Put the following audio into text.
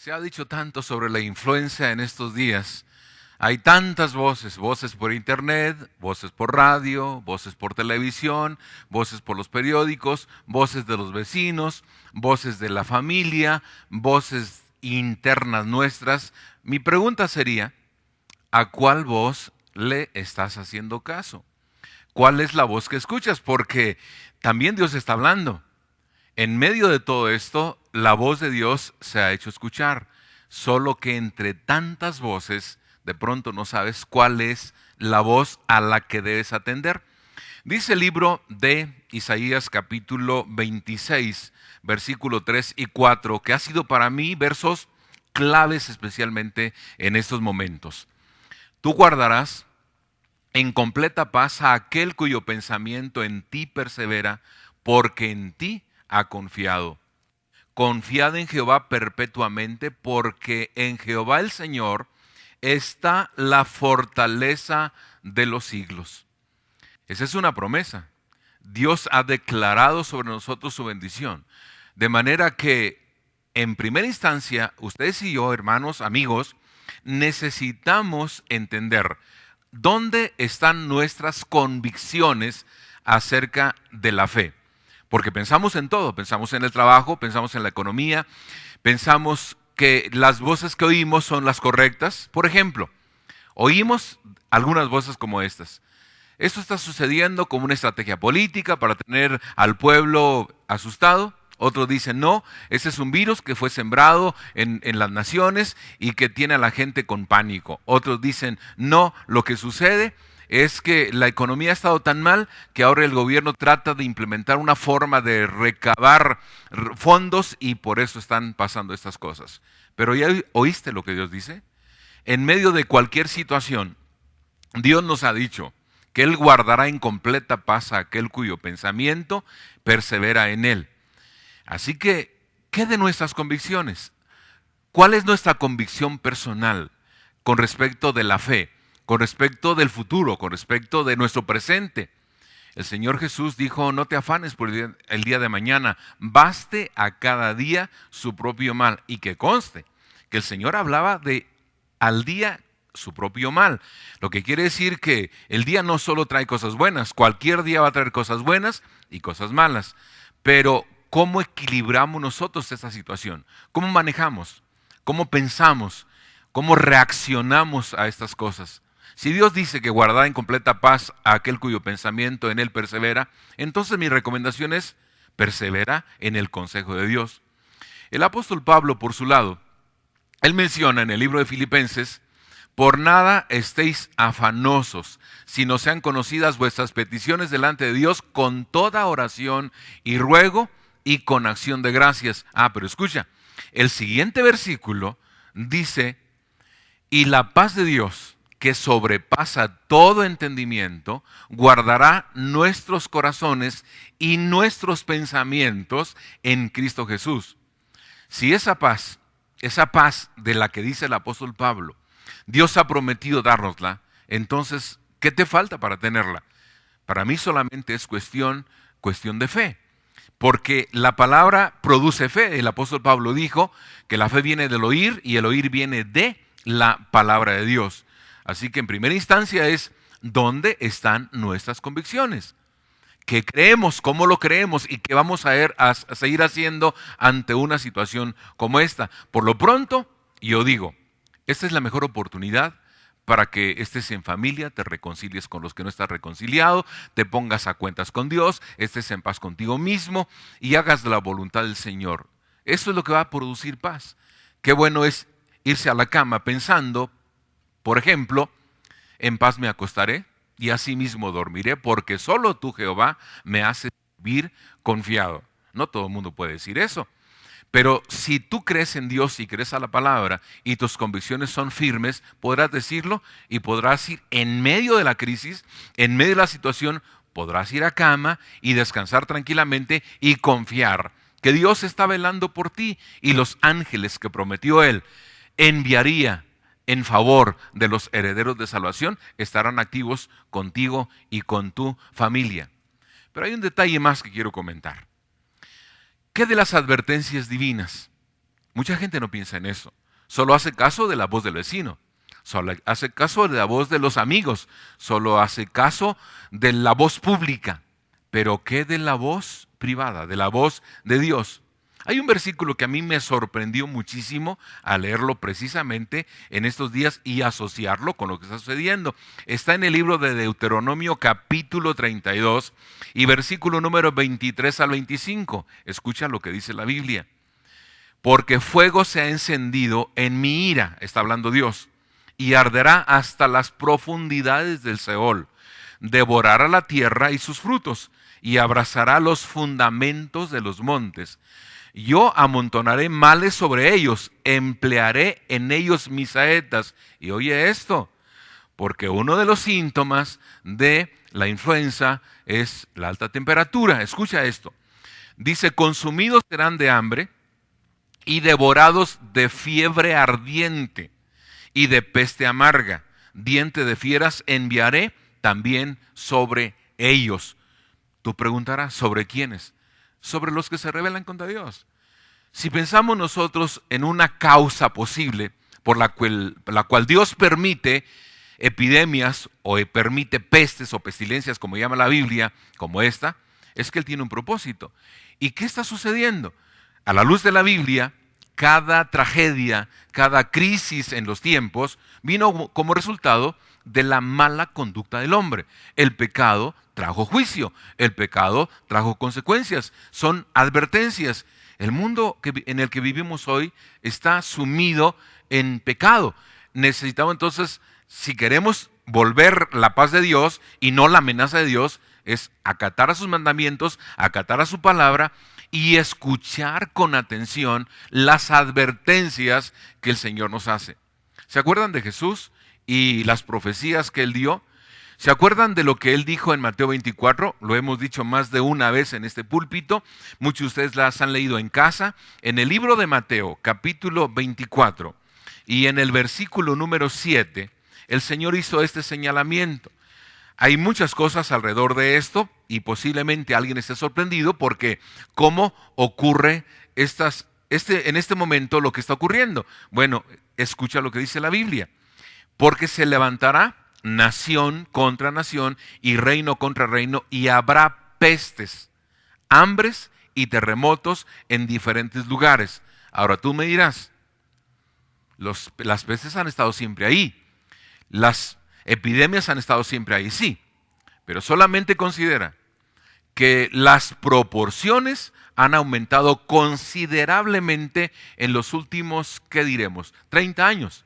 Se ha dicho tanto sobre la influencia en estos días. Hay tantas voces, voces por internet, voces por radio, voces por televisión, voces por los periódicos, voces de los vecinos, voces de la familia, voces internas nuestras. Mi pregunta sería, ¿a cuál voz le estás haciendo caso? ¿Cuál es la voz que escuchas? Porque también Dios está hablando. En medio de todo esto, la voz de Dios se ha hecho escuchar, solo que entre tantas voces, de pronto no sabes cuál es la voz a la que debes atender. Dice el libro de Isaías capítulo 26, versículo 3 y 4, que ha sido para mí versos claves especialmente en estos momentos. Tú guardarás en completa paz a aquel cuyo pensamiento en ti persevera, porque en ti ha confiado. Confiad en Jehová perpetuamente, porque en Jehová el Señor está la fortaleza de los siglos. Esa es una promesa. Dios ha declarado sobre nosotros su bendición. De manera que, en primera instancia, ustedes y yo, hermanos, amigos, necesitamos entender dónde están nuestras convicciones acerca de la fe. Porque pensamos en todo, pensamos en el trabajo, pensamos en la economía, pensamos que las voces que oímos son las correctas. Por ejemplo, oímos algunas voces como estas. Esto está sucediendo como una estrategia política para tener al pueblo asustado. Otros dicen, no, ese es un virus que fue sembrado en las naciones y que tiene a la gente con pánico. Otros dicen, no, lo que sucede es que la economía ha estado tan mal que ahora el gobierno trata de implementar una forma de recabar fondos y por eso están pasando estas cosas. Pero ¿ya oíste lo que Dios dice? En medio de cualquier situación, Dios nos ha dicho que Él guardará en completa paz a aquel cuyo pensamiento persevera en Él. Así que, ¿qué de nuestras convicciones? ¿Cuál es nuestra convicción personal con respecto de la fe, con respecto del futuro, con respecto de nuestro presente? El Señor Jesús dijo, no te afanes por el día de mañana, baste a cada día su propio mal. Y que conste que el Señor hablaba de al día su propio mal. Lo que quiere decir que el día no solo trae cosas buenas, cualquier día va a traer cosas buenas y cosas malas. Pero ¿cómo equilibramos nosotros esta situación? ¿Cómo manejamos? ¿Cómo pensamos? ¿Cómo reaccionamos a estas cosas? Si Dios dice que guardará en completa paz a aquel cuyo pensamiento en Él persevera, entonces mi recomendación es persevera en el consejo de Dios. El apóstol Pablo, por su lado, él menciona en el libro de Filipenses, por nada estéis afanosos, sino sean conocidas vuestras peticiones delante de Dios con toda oración y ruego y con acción de gracias. Pero escucha, el siguiente versículo dice, y la paz de Dios, que sobrepasa todo entendimiento, guardará nuestros corazones y nuestros pensamientos en Cristo Jesús. Si esa paz de la que dice el apóstol Pablo, Dios ha prometido dárnosla, entonces, ¿qué te falta para tenerla? Para mí solamente es cuestión de fe. Porque la palabra produce fe. El apóstol Pablo dijo que la fe viene del oír y el oír viene de la palabra de Dios. Así que en primera instancia es ¿dónde están nuestras convicciones? ¿Qué creemos? ¿Cómo lo creemos? ¿Y qué vamos a seguir haciendo ante una situación como esta? Por lo pronto, yo digo, esta es la mejor oportunidad para que estés en familia, te reconcilies con los que no estás reconciliado, te pongas a cuentas con Dios, estés en paz contigo mismo y hagas la voluntad del Señor. Eso es lo que va a producir paz. Qué bueno es irse a la cama pensando, por ejemplo, en paz me acostaré y asimismo dormiré, porque solo tú, Jehová, me haces vivir confiado. No todo el mundo puede decir eso. Pero si tú crees en Dios y crees a la palabra y tus convicciones son firmes, podrás decirlo y podrás ir en medio de la crisis, en medio de la situación, podrás ir a cama y descansar tranquilamente y confiar que Dios está velando por ti y los ángeles que prometió Él enviaría en favor de los herederos de salvación estarán activos contigo y con tu familia. Pero hay un detalle más que quiero comentar. ¿Qué de las advertencias divinas? Mucha gente no piensa en eso. Solo hace caso de la voz del vecino. Solo hace caso de la voz de los amigos. Solo hace caso de la voz pública. Pero ¿qué de la voz privada, de la voz de Dios? Hay un versículo que a mí me sorprendió muchísimo al leerlo precisamente en estos días y asociarlo con lo que está sucediendo. Está en el libro de Deuteronomio capítulo 32 y versículo número 23 al 25. Escucha lo que dice la Biblia. Porque fuego se ha encendido en mi ira, está hablando Dios, y arderá hasta las profundidades del Seol. Devorará la tierra y sus frutos, y abrazará los fundamentos de los montes. Yo amontonaré males sobre ellos, emplearé en ellos mis saetas. Y oye esto, porque uno de los síntomas de la influenza es la alta temperatura. Escucha esto. Dice, consumidos serán de hambre y devorados de fiebre ardiente y de peste amarga. Diente de fieras enviaré también sobre ellos. Tú preguntarás, ¿sobre quiénes? Sobre los que se rebelan contra Dios. Si pensamos nosotros en una causa posible por la cual Dios permite epidemias o permite pestes o pestilencias, como llama la Biblia, como esta, es que Él tiene un propósito. ¿Y qué está sucediendo? A la luz de la Biblia, cada tragedia, cada crisis en los tiempos vino como resultado de la mala conducta del hombre. El pecado trajo juicio, el pecado trajo consecuencias, son advertencias. El mundo en el que vivimos hoy está sumido en pecado. Necesitamos entonces, si queremos volver la paz de Dios y no la amenaza de Dios, es acatar a sus mandamientos, acatar a su palabra y escuchar con atención las advertencias que el Señor nos hace. ¿Se acuerdan de Jesús y las profecías que Él dio? ¿Se acuerdan de lo que Él dijo en Mateo 24? Lo hemos dicho más de una vez en este púlpito. Muchos de ustedes las han leído en casa. En el libro de Mateo, capítulo 24, y en el versículo número 7, el Señor hizo este señalamiento. Hay muchas cosas alrededor de esto y posiblemente alguien esté sorprendido porque ¿cómo ocurre en este momento lo que está ocurriendo? Bueno, escucha lo que dice la Biblia. Porque se levantará nación contra nación y reino contra reino y habrá pestes, hambres y terremotos en diferentes lugares. Ahora tú me dirás, las pestes han estado siempre ahí, las epidemias han estado siempre ahí, sí, pero solamente considera que las proporciones han aumentado considerablemente en los últimos, ¿qué diremos? 30 años.